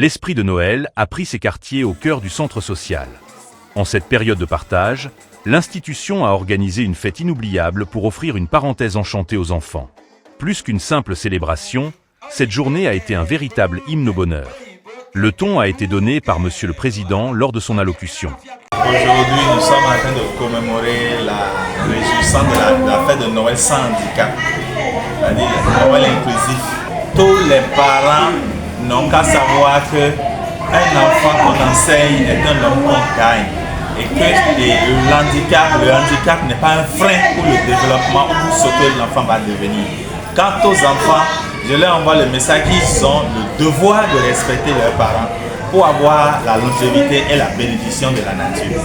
L'esprit de Noël a pris ses quartiers au cœur du centre social. En cette période de partage, l'institution a organisé une fête inoubliable pour offrir une parenthèse enchantée aux enfants. Plus qu'une simple célébration, cette journée a été un véritable hymne au bonheur. Le ton a été donné par Monsieur le Président lors de son allocution. Aujourd'hui, nous sommes en train de commémorer la réjouissance de la fête de Noël sans handicap, c'est-à-dire Noël inclusif. Tous les parents n'ont qu'à savoir qu'un enfant qu'on enseigne est un homme qu'on gagne et que le handicap n'est pas un frein pour le développement ou pour ce que l'enfant va devenir. Quant aux enfants, je leur envoie le message qu'ils ont le devoir de respecter leurs parents pour avoir la longévité et la bénédiction de la nature.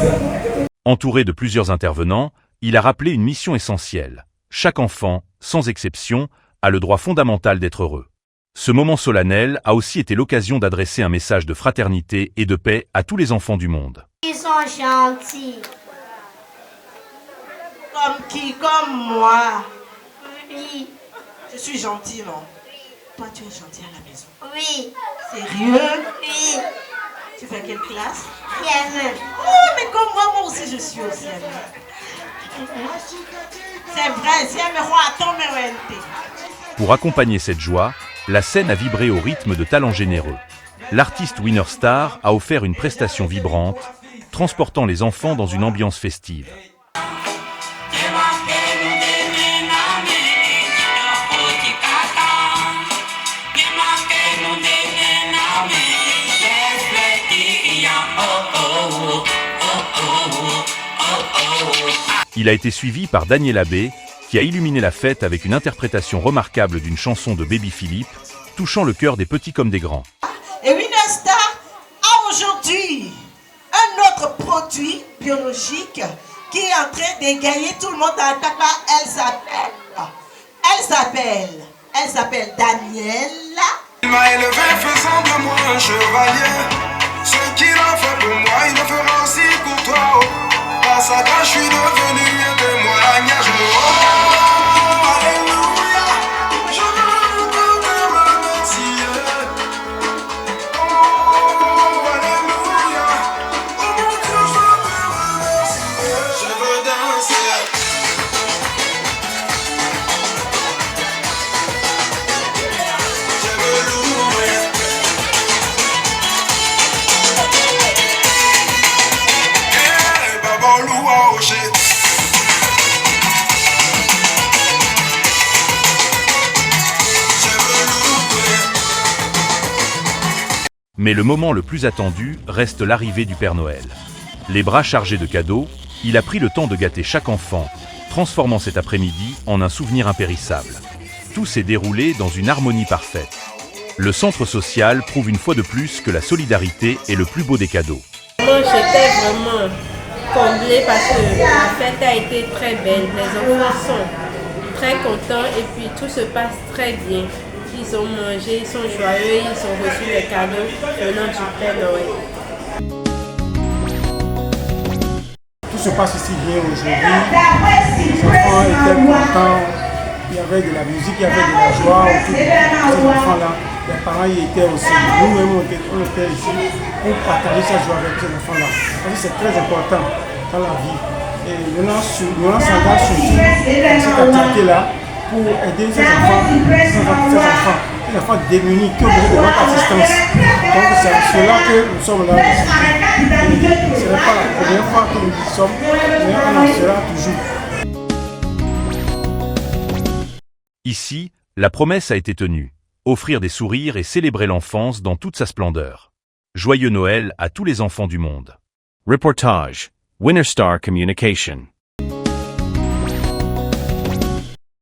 Entouré de plusieurs intervenants, il a rappelé une mission essentielle. Chaque enfant, sans exception, a le droit fondamental d'être heureux. Ce moment solennel a aussi été l'occasion d'adresser un message de fraternité et de paix à tous les enfants du monde. Ils sont gentils. Comme qui? Comme moi. Oui. Je suis gentil, non? Toi, tu es gentil à la maison. Oui. Sérieux? Oui. Tu fais quelle classe? Bien. Oh, mais comme moi aussi, je suis aussi aimée. C'est vrai, si elle me voit à ton mérenté. Pour accompagner cette joie, la scène a vibré au rythme de talents généreux. L'artiste Winner Star a offert une prestation vibrante, transportant les enfants dans une ambiance festive. Il a été suivi par Daniel Abbé, qui a illuminé la fête avec une interprétation remarquable d'une chanson de Baby Philippe, touchant le cœur des petits comme des grands. Et Winner Star a aujourd'hui un autre produit biologique qui est en train d'égayer tout le monde dans le tabac. Elle s'appelle Daniela. Il m'a élevé faisant de moi un chevalier. Ce qu'il a fait pour moi, il le fera aussi pour toi. Par sa grâce, je suis devenu un témoignage. Oh, alléluia. Je veux te remercier. Oh, alléluia. Oh mon Dieu, je veux te remercier. Je veux danser. Je veux louer. Eh, Baba Oluwa o ṣé. Mais le moment le plus attendu reste l'arrivée du Père Noël. Les bras chargés de cadeaux, il a pris le temps de gâter chaque enfant, transformant cet après-midi en un souvenir impérissable. Tout s'est déroulé dans une harmonie parfaite. Le centre social prouve une fois de plus que la solidarité est le plus beau des cadeaux. Moi, j'étais vraiment comblée parce que la fête a été très belle. Les enfants sont très contents et puis tout se passe très bien. Ils ont mangé, ils sont joyeux, ils ont reçu les cadeaux venant du Père Noël. Tout se passe aussi bien aujourd'hui. Les enfants étaient contents. Il y avait de la musique, il y avait de la joie autour de ces enfants-là. Les parents y étaient aussi. Nous-mêmes, on était ici pour partager cette joie avec ces enfants-là. Parce que c'est très important dans la vie. Et nous s'engage surtout dans cette activité-là pour aider ces enfants démunis qui ont besoin de notre assistance. Donc c'est à cela que nous sommes là. Ce n'est pas la première fois que nous y sommes, mais on en sera toujours. Ici, la promesse a été tenue. Offrir des sourires et célébrer l'enfance dans toute sa splendeur. Joyeux Noël à tous les enfants du monde. Reportage, Winner Star Communication.